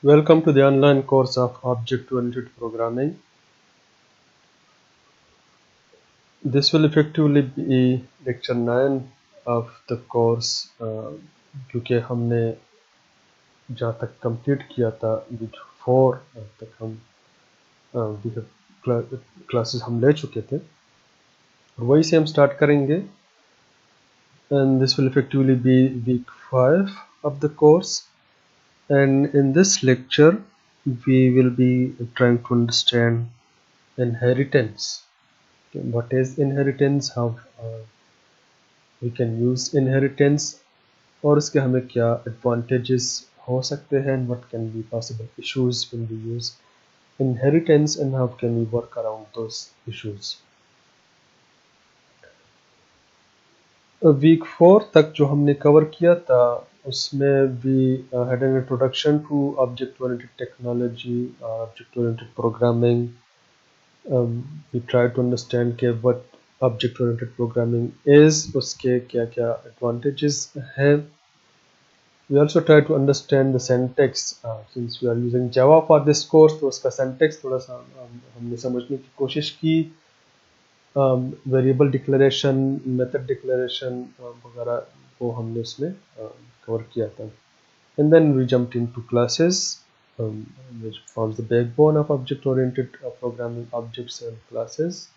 Welcome to the online course of Object-Oriented Programming. This will effectively be lecture 9 of the course क्योंकि हमने जहाँ तक complete किया था वीक 4 तक हम क्लासेस हम ले चुके थे और वही से हम स्टार्ट करेंगे and this will effectively be week 5 of the course, and in this lecture we will be trying to understand inheritance. What is inheritance, how we can use inheritance, और इसके हमें क्या advantages हो सकते हैं, and what can be possible issues when we use inheritance and how can we work around those issues. Week 4 तक जो हमने कवर किया था उसमें we had an introduction to object oriented technology, object oriented programming. We try to understand के what object oriented programming is, उसके क्या क्या advantages हैं. We also try to understand the syntax since we are using Java for this course, तो उसका syntax थोड़ा सा हमने समझने की कोशिश की. वेरिएबल डिक्लेरेशन, मेथड डिक्लेरेशन वगैरह वो हमने उसमें कवर किया था. And then we jumped into classes, which forms the backbone of object-oriented programming, objects and classes.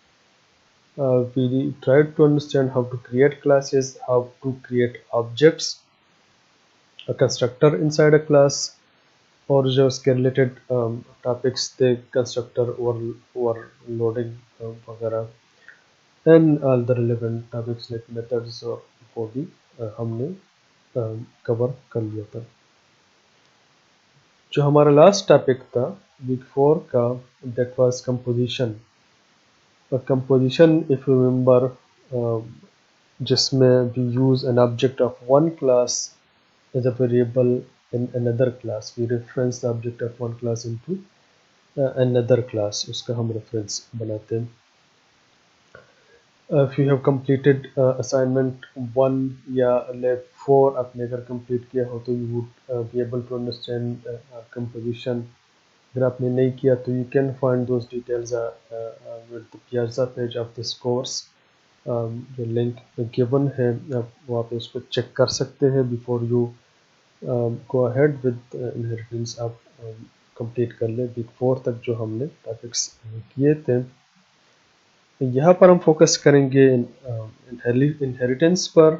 We tried to understand how to create classes, how to create objects, a constructor inside a class, और जो उसके related topics थे, constructor overloading वगैरह, and all the relevant topics like methods और वो भी हमने cover कर लिया था. जो हमारा लास्ट टॉपिक था वीक 4 का, that was composition. Composition, if you remember, जिसमें we use an object of one class as a variable in another class. We reference the object of one class into another class, उसका हम reference बनाते हैं. If you have completed assignment 1 या lab 4 आपने अगर complete किया हो तो you would be able to understand composition. अगर आपने नहीं किया तो you can find those details with the Piazza page of this course. जो link given है आप वहाँ पे उसको check कर सकते हैं before you go ahead with inheritance. आप complete कर ले week 4 तक जो हमने topics किए थे. यहाँ पर हम फोकस करेंगे inheritance पर.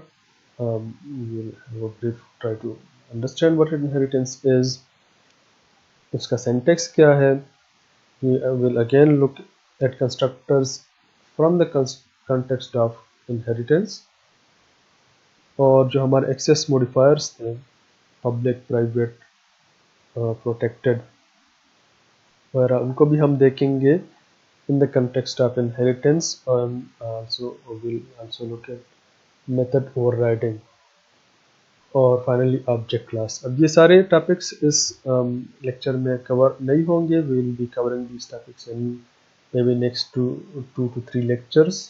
We will brief try to understand what inheritance is, उसका syntax क्या है. We will again look at constructors from the context of inheritance, और जो हमारे access modifiers थे public, private, protected वगैरह, उनको भी हम देखेंगे in the context of inheritance, and also we'll also look at method overriding और फाइनली ऑब्जेक्ट क्लास. अब ये सारे टॉपिक्स इस लेक्चर में कवर नहीं होंगे. We will be covering these topics in maybe next 2 to 3 lectures,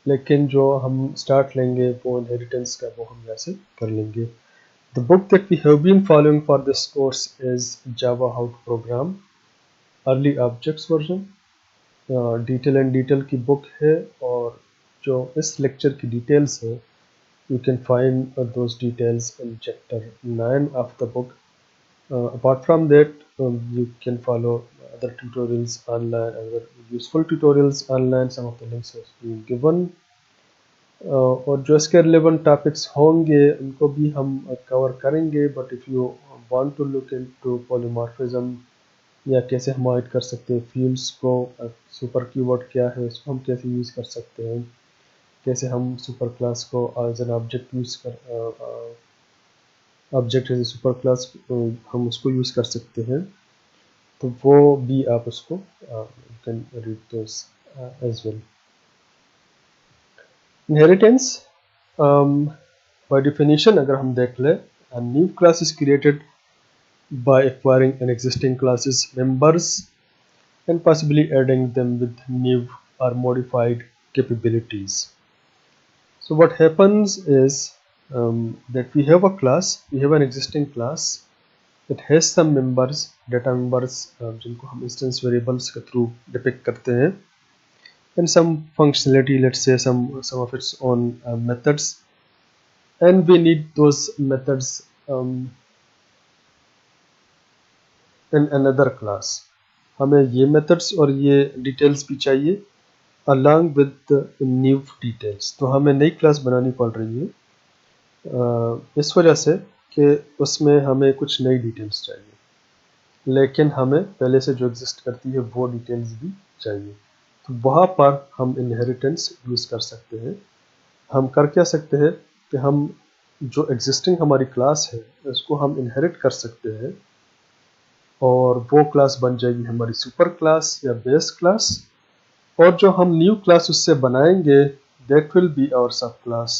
लेकिन जो हम स्टार्ट लेंगे वो इनहेरिटेंस का वो हम यहाँ से कर लेंगे. The book that we have been following for this course is Java How to Program Early Objects version. Detail and detail की बुक है, और जो इस लेक्चर की डिटेल्स है you can find those details in chapter 9 of the book. Apart from that, you can follow other tutorials online, other useful tutorials online. Some of the links have been given. और जो इसके relevant topics होंगे उनको भी हम cover करेंगे. But if you want to look into polymorphism या कैसे हम hide कर सकते हैं fields को, super keyword क्या है, इसको हम कैसे use कर सकते हैं, कैसे हम सुपर क्लास को एज एन ऑब्जेक्ट यूज़ कर object as a super class हम उसको यूज़ कर सकते हैं, तो वो भी आप उसको can read those as well. Inheritance by definition अगर हम देख लें, a new class is created by acquiring an existing class's members and possibly adding them with new or modified capabilities. So what happens is that we have a class, we have an existing class, it has some members, data members जिनको हम instance variables के through depict करते हैं, and some functionality, let's say some of its own methods, and we need those methods in another class. हमें ये methods और ये details भी चाहिए along with the new details. तो हमें नई क्लास बनानी पड़ रही है इस वजह से कि उसमें हमें कुछ नई डिटेल्स चाहिए, लेकिन हमें पहले से जो एग्जिस्ट करती है वो डिटेल्स भी चाहिए। तो वहाँ पर हम इनहेरिटेंस यूज़ कर सकते हैं। हम कर क्या सकते हैं कि हम जो एग्जिस्टिंग हमारी क्लास है उसको हम इनहेरिट कर सकते हैं और वो क्लास बन जाएगी हमारी सुपर क्लास या बेस क्लास, और जो हम न्यू क्लास उससे बनाएंगे दैट विल बी आवर सब क्लास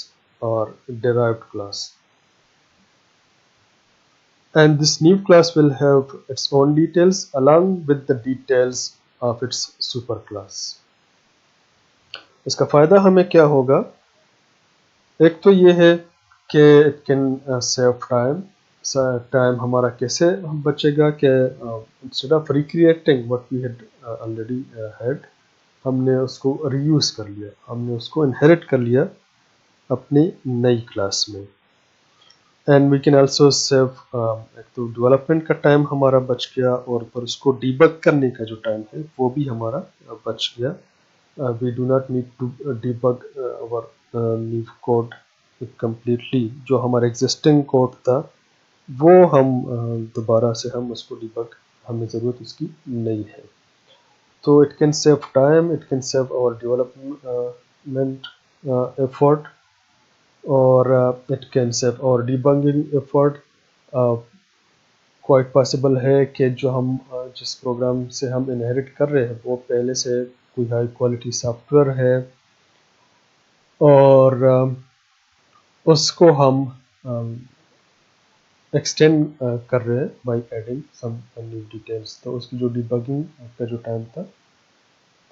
और derived class, and this new class will have its own details along with the details of its superclass. इसका फ़ायदा हमें क्या होगा? एक तो ये है कि it can save time. Time हमारा कैसे बचेगा कि instead of recreating what we had already had, हमने उसको रीयूज़ कर लिया, हमने उसको इनहेरिट कर लिया अपनी नई क्लास में। And we can also save, एक तो डेवलपमेंट का टाइम हमारा बच गया और पर उसको डीबग करने का जो टाइम है वो भी हमारा बच गया। We do not need to debug our new code completely. जो हमारा एग्जिस्टिंग कोड था वो हम दोबारा से हम उसको डीबग, हमें ज़रूरत उसकी नहीं है। तो it can save time, it can save our development effort, और it can save our debugging effort. Quite possible है कि जो हम जिस प्रोग्राम से हम इनहेरिट कर रहे हैं वो पहले से कोई हाई क्वालिटी सॉफ्टवेयर है और उसको हम एक्सटेंड कर रहे हैं by adding some new details. तो उसकी जो डिबगिंग का जो टाइम था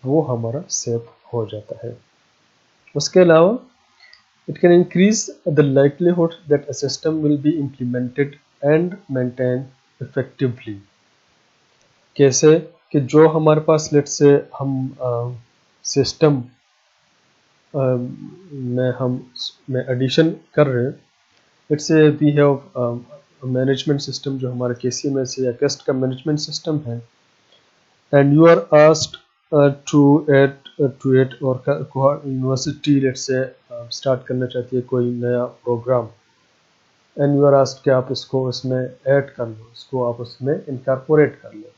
वो हमारा सेव हो जाता है। उसके अलावा it can increase the likelihood that a system will be implemented and maintained effectively. कैसे कि जो हमारे पास लेट्स से हम सिस्टम में एडिशन कर रहे हैं, let's say we have management system जो हमारा KCMS या केस्ट का मैनेजमेंट सिस्टम है, and you are asked to add to it, और यूनिवर्सिटी लेट्स से स्टार्ट करना चाहती है कोई नया programme, and you are asked कि आप इसको उसमें ऐड कर लो, इसको आप उसमें इनकॉर्पोरेट कर लो।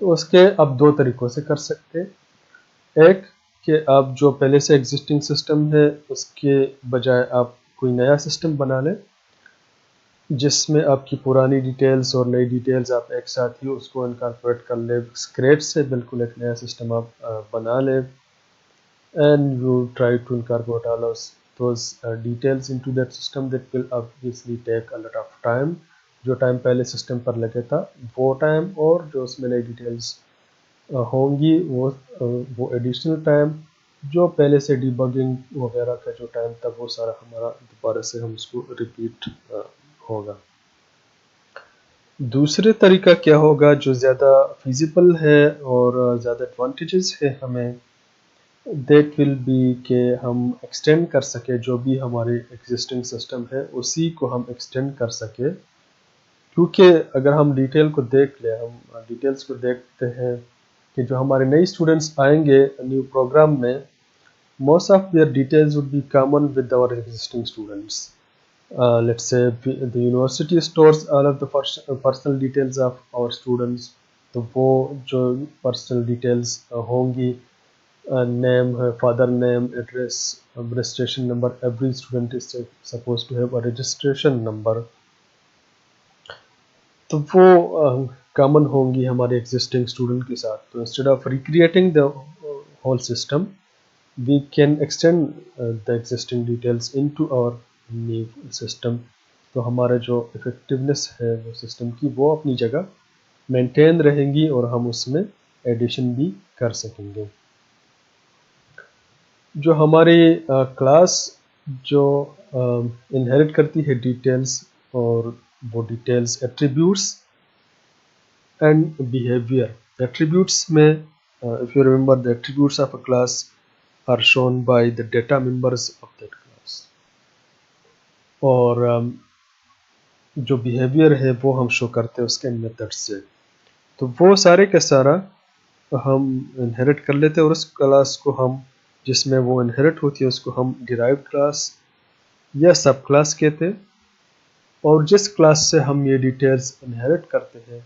तो उसके आप दो तरीक़ों से कर सकते हैं। एक कि आप जो पहले से एग्जिस्टिंग सिस्टम है उसके बजाय आप कोई नया सिस्टम बना लें जिसमें आपकी पुरानी डिटेल्स और नई डिटेल्स आप एक साथ ही उसको इनकॉर्पोरेट कर लें, स्क्रैच से बिल्कुल एक नया सिस्टम आप बना लें, and you try to incorporate all of those details into that system. That will obviously take a lot of time. जो टाइम पहले सिस्टम पर लगे था वो टाइम और जो उसमें नई डिटेल्स होंगी वो एडिशनल टाइम, जो पहले से डिबगिंग वगैरह का जो टाइम था वो सारा हमारा दोबारा से हम उसको रिपीट होगा। दूसरे तरीका क्या होगा जो ज़्यादा फिजिबल है और ज़्यादा एडवांटेजेस है हमें, दैट विल बी कि हम एक्सटेंड कर सके जो भी हमारे एग्जिस्टिंग सिस्टम है उसी को हम एक्सटेंड कर सके। क्योंकि अगर हम डिटेल को देख लें, हम डिटेल्स को देखते हैं कि जो हमारे नए स्टूडेंट्स आएंगे न्यू प्रोग्राम में, most of their details would be common with our existing students. Let's say the university stores all of the personal details of our students. तो वो जो पर्सनल डिटेल्स होंगी, name, father name, address, registration number. Every student is supposed to have a registration number. तो वो common होंगी हमारे existing student के साथ। तो instead of recreating the whole system we can extend the existing details into our new system. तो हमारा जो इफेक्टिवनेस है वो सिस्टम की वो अपनी जगह मेंटेन रहेंगी और हम उसमें एडिशन भी कर सकेंगे। जो हमारी क्लास जो इनहेरिट करती है डिटेल्स और वो details attributes and behaviour. Attributes में if you remember the attributes of a class are shown by the data members of that class, और जो बिहेवियर है वो हम शो करते हैं उसके मेथड से। तो वो सारे का सारा हम इनहेरिट कर लेते हैं, और उस क्लास को हम जिसमें वो इनहेरिट होती है उसको हम डिराइव्ड क्लास या सब क्लास कहते हैं। और जिस क्लास से हम ये डिटेल्स इनहेरिट करते हैं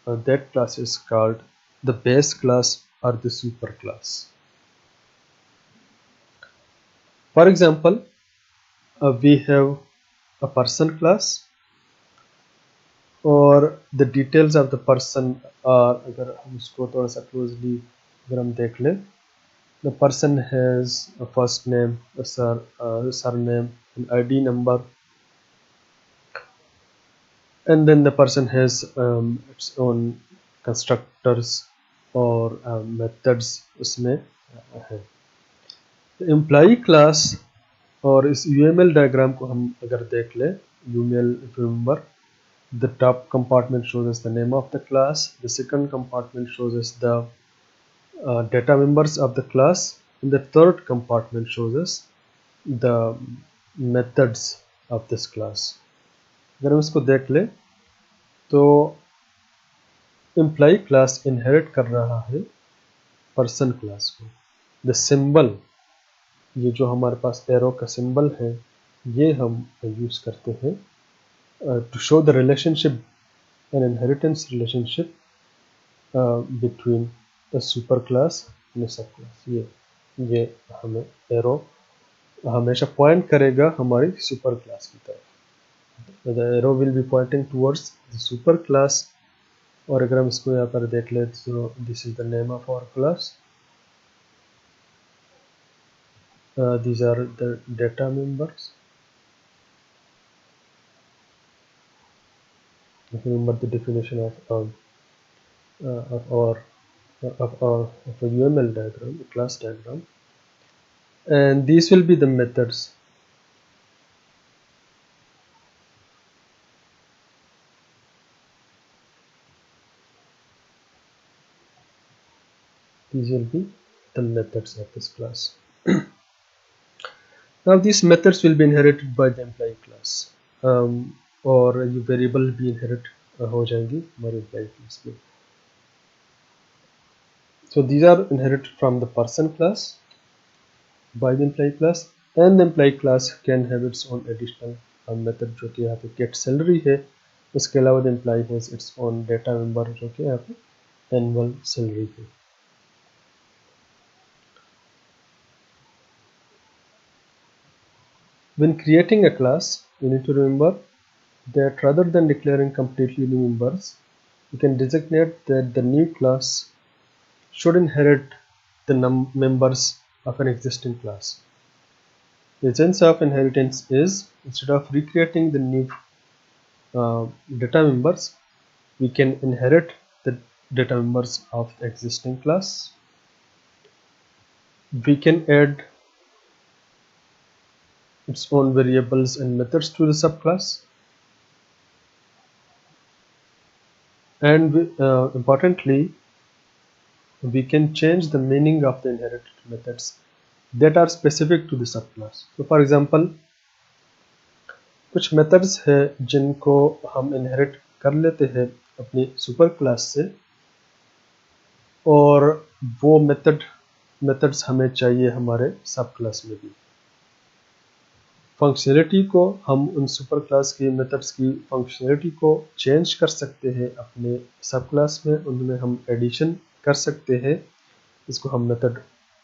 that class is called the base class और the super class. For example we have a person class, और the details of the person are, अगर हम उसको थोड़ा सा क्लोजली अगर हम देख लें, the person has a first name, surname, an ID number, and then the person has its own constructors और methods उसमें है। एम्प्लॉई क्लास, और इस UML डायग्राम को हम अगर देख लें, UML if you remember, the top compartment shows us the name of the class, the second compartment shows us the data members of the class, and the third compartment shows us the methods of this class। अगर हम इसको देख लें तो employee class inherit कर रहा है person class को। द सिंबल, ये जो हमारे पास एरो का सिंबल है, ये हम यूज़ करते हैं to show the relationship, an inheritance relationship between a super class and a sub class। ये हमें एरो हमेशा पॉइंट करेगा हमारी सुपर क्लास की तरफ। the arrow will be pointing towards the super class। और अगर हम इसको यहाँ पर देख ले तो this is the name of our class, these are the data members। Remember the definition of our of a UML diagram, a class diagram, and these will be the methods। These will be the methods of this class। Now these methods will be inherited by the employee class, और ये variable भी inherit हो जाएंगी हमारे employee class में। So these are inherited from the person class by the employee class, and the employee class can have its own additional method जो कि यहाँ पे get salary है। उसके अलावा the employee has its own data member जो कि यहाँ पे annual salary है। When creating a class, you need to remember that rather than declaring completely new members, you can designate that the new class should inherit the members of an existing class। The essence of inheritance is, instead of recreating the new data members, we can inherit the data members of the existing class। We can add its own variables and methods to the subclass, and importantly, we can change the meaning of the inherited methods that are specific to the subclass। So for example, कुछ methods है जिनको हम inherit कर लेते हैं अपनी super class से, और वो methods हमें चाहिए हमारे सब क्लास में भी। फंक्शनलिटी को हम उन सुपर क्लास की मेथड्स की फंक्शनलिटी को चेंज कर सकते हैं अपने सब क्लास में, उनमें हम एडिशन कर सकते हैं। इसको हम मेथड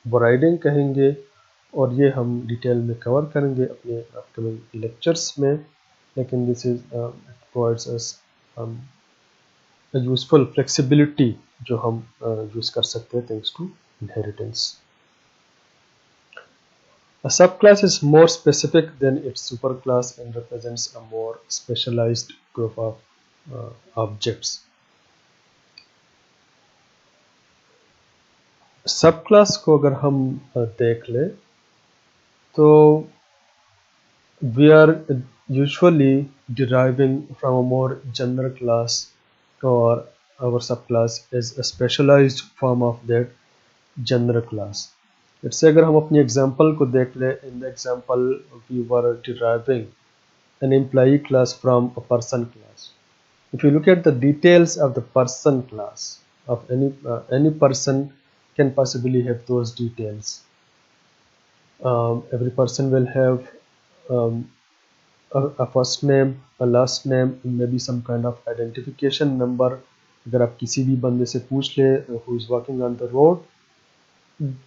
ओवरराइडिंग कहेंगे, और ये हम डिटेल में कवर करेंगे अपने अपकमिंग लेक्चर्स में। लेकिन this is provides us useful flexibility जो हम यूज़ कर सकते हैं thanks to inheritance. A subclass is more specific than its superclass and represents a more specialized group of objects। Subclass को अगर हम देख लें तो we are usually deriving from a more general class or our subclass is a specialized form of that general class. Let's say अगर हम अपनी example को देख लें, in the example we were deriving an employee class from a person class. If you look at the details of the person class of any person can possibly have those details. Every person will have um, a first name, a last name, maybe some kind of identification number. अगर आप किसी भी बंदे से पूछ ले who is walking on the road,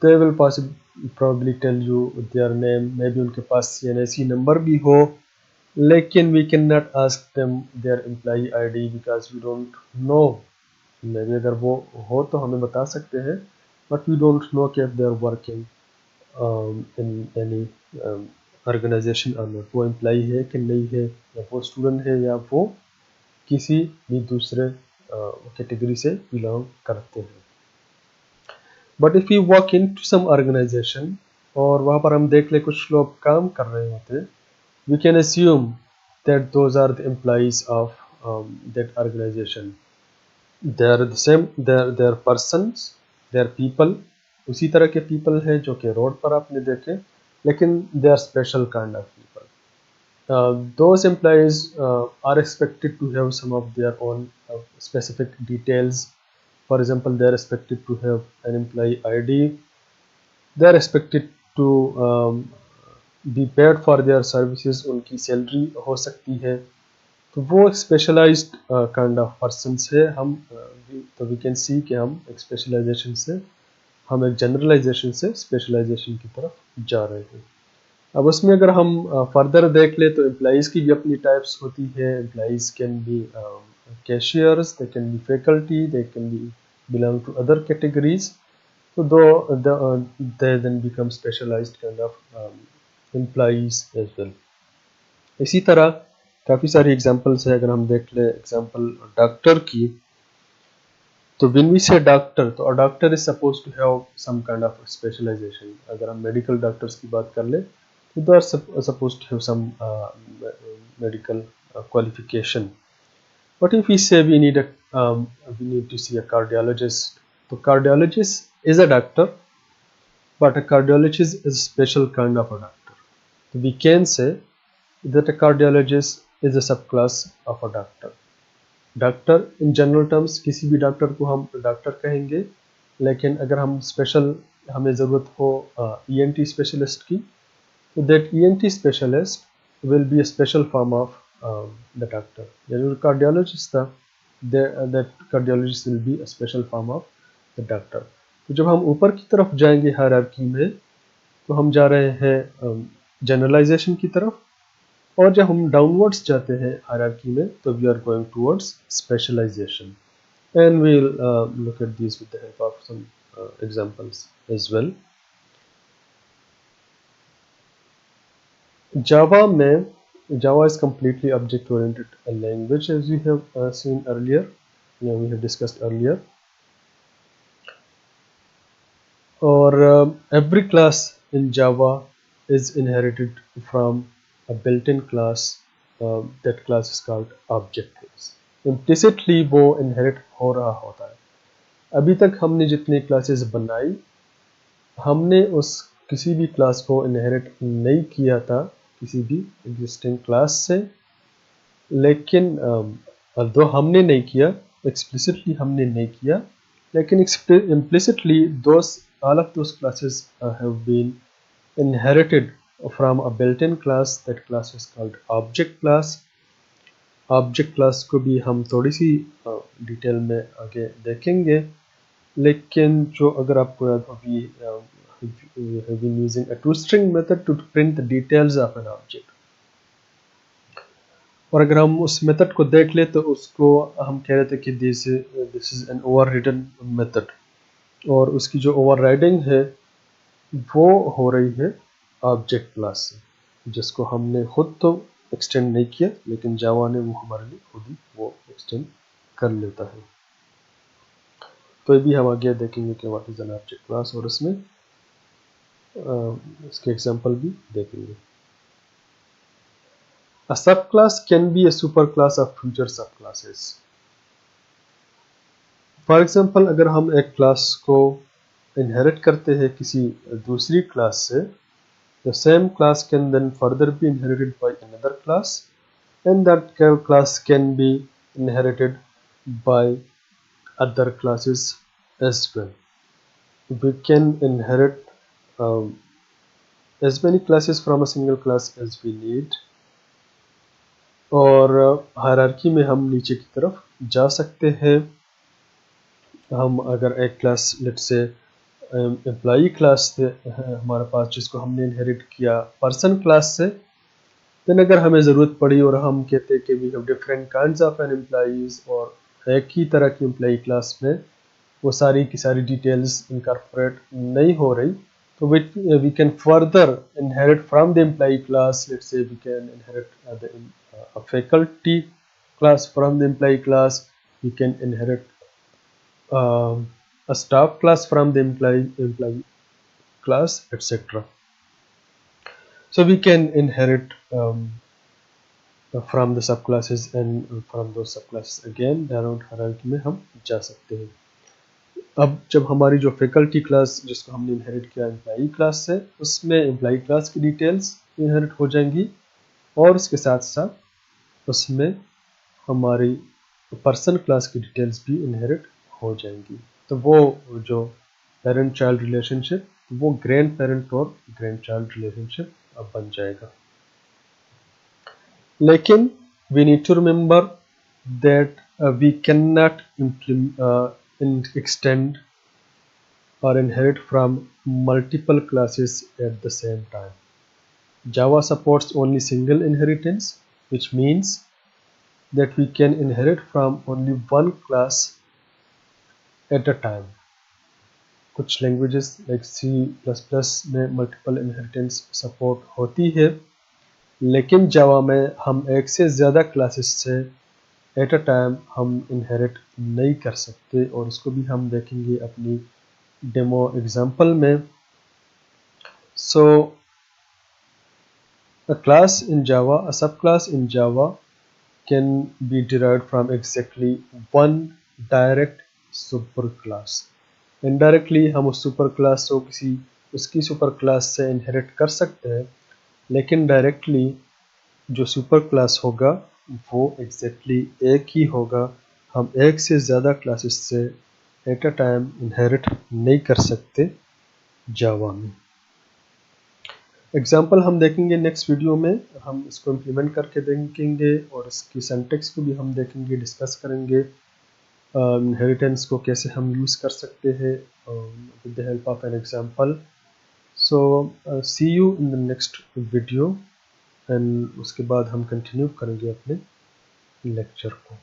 they will probably tell you their name. Maybe उनके पास CNAC number भी हो, लेकिन we cannot ask them their employee ID because we don't know. Maybe अगर वो हो तो हमें बता सकते हैं, but we don't know if they are working in any organisation or not. वो एम्प्लॉई है कि नहीं है, या वो स्टूडेंट है, या वो किसी भी दूसरे कैटेगरी से बिलोंग करते हैं. But if you walk in to some organisation और वहाँ पर हम देख ले कुछ लोग काम कर रहे होते, we can assume that those are the employees of that organisation. They are the same, they are persons, they are people. उसी तरह के पीपल हैं जो कि रोड पर आपने देखे, लेकिन they are special kind of people. Those employees are expected to have some of their own specific details. For example, they are expected to have an employee ID. They are expected to be paid for their services. उनकी salary हो सकती है. तो वो एक specialised kind of persons है. हम तो वी कैन सी कि हम एक स्पेशलाइजेशन से, हम एक जनरलाइजेशन से स्पेशलाइजेशन की तरफ जा रहे हैं. अब उसमें अगर हम फर्दर देख ले तो एम्प्लॉइज़ की भी अपनी टाइप्स होती है. Employees can be cashiers, they can be faculty, they can be belong to other categories. तो they then become specialised kind of employees as well. इसी तरह काफ़ी सारी एग्जांपल्स है. अगर हम देख ले एग्जांपल डॉक्टर की, तो व्हेन वी से डॉक्टर, तो doctor is suppose to have some kind of specialisation. अगर हम मेडिकल डॉक्टर्स की बात कर ले, they are supposed to have some medical qualification. But if we say we need to see a cardiologist, so cardiologist is a doctor, but a cardiologist is a special kind of a doctor. So we can say that a cardiologist is a subclass of a doctor. Doctor in general terms किसी भी doctor को हम doctor कहेंगे, लेकिन अगर हम special, हमें ज़रूरत हो ENT स्पेशलिस्ट की, so that ENT specialist will be a special form of the doctor. या जो cardiologist था, that cardiologist will be a special form of the doctor. तो जब हम ऊपर की तरफ जाएंगे हायरार्की में, तो हम जा रहे हैं जनरलाइजेशन की तरफ, और जब हम डाउनवर्ड्स जाते हैं हायरार्की में, तो we are going towards specialisation. And we will look at this with the help of some examples as well. Java में, Java is completely object-oriented language, as we have seen earlier, we have discussed earlier. Or every class in Java is inherited from a built-in class. That class is called object class. Implicitly वो inherit हो रहा होता है. अभी तक हमने जितनी classes बनाई, हमने उस किसी भी क्लास को इनहेरिट नहीं किया था किसी भी एग्जिस्टिंग क्लास से, लेकिन दो हमने नहीं किया, एक्सप्लिसिटली हमने नहीं किया, लेकिन implicitly all of those classes have been inherited from a built-in class. That class is called object class. Object class को भी हम थोड़ी सी डिटेल में आगे देखेंगे, लेकिन जो अगर आपको याद हो, we have been using a toString method to print the details of an object. और अगर हम उस मेथड को देख ले, तो उसको हम कह रहे थे कि दिस इज एन ओवररिडन मेथड, और उसकी जो ओवरराइडिंग है वो हो रही है ऑब्जेक्ट क्लास से, जिसको हमने खुद तो एक्सटेंड नहीं किया, लेकिन जावा ने वो हमारे लिए खुद ही वो एक्सटेंड कर लेता है. तो ये भी हम आगे देखेंगे कि what is an object class, और उसमें इसके एग्जांपल भी देखेंगे. A subclass can be a superclass of future subclasses. For example अगर हम एक क्लास को इनहेरिट करते हैं किसी दूसरी क्लास से, the same class can then further be inherited by another class, and that class can be inherited by other classes as well. We can inherit as many classes from a single class as we need, और hierarchy में हम नीचे की तरफ जा सकते हैं। हम अगर एक क्लास लेट से एम्प्लॉई क्लास से हमारे पास, जिसको हमने इनहेरिट किया पर्सन क्लास से, देन अगर हमें ज़रूरत पड़ी और हम कहते हैं कि we have different kinds of an employees, और एक ही तरह की एम्प्लॉई क्लास में वो सारी की सारी डिटेल्स इनकॉर्पोरेट नहीं हो रही, तो we can further inherit from the employee class. Let's say we can inherit a faculty class from the employee class. We can inherit a staff class from the employee class, etc. So we can inherit from the subclasses, and from those subclasses again downward hierarchy में हम जा सकते हैं। अब जब हमारी जो faculty class जिसको हमने इनहेरिट किया एम्प्लॉई क्लास से, उसमें एम्प्लॉई क्लास की डिटेल्स इनहेरिट हो जाएंगी, और उसके साथ साथ उसमें हमारी पर्सन क्लास की डिटेल्स भी इनहेरिट हो जाएंगी। तो वो जो पेरेंट चाइल्ड रिलेशनशिप, वो ग्रैंड पेरेंट और ग्रैंड चाइल्ड रिलेशनशिप अब बन जाएगा। लेकिन we need to remember that we can not extend or inherit from multiple classes at the same time. Java supports only single inheritance, which means that we can inherit from only one class at a time. कुछ languages like C++ में multiple inheritance support होती है, लेकिन जावा में हम एक से ज़्यादा क्लासेस से एट अ टाइम हम इनहेरिट नहीं कर सकते, और उसको भी हम देखेंगे अपनी डेमो एग्जांपल में। So a class in Java, a subclass in Java can be derived from exactly one direct superclass. Indirectly हम उस superclass को उसकी superclass से inherit कर सकते हैं, लेकिन directly जो superclass होगा वो exactly एक ही होगा। हम एक से ज़्यादा classes से at a time inherit नहीं कर सकते Java में। एग्जाम्पल हम देखेंगे नेक्स्ट वीडियो में, हम इसको इम्प्लीमेंट करके देखेंगे, और इसकी सिंटैक्स को भी हम देखेंगे, डिस्कस करेंगे, इनहेरिटेंस को कैसे हम यूज़ कर सकते हैं with the help of an example. So see you in the next video, and उसके बाद हम कंटिन्यू करेंगे अपने लेक्चर को।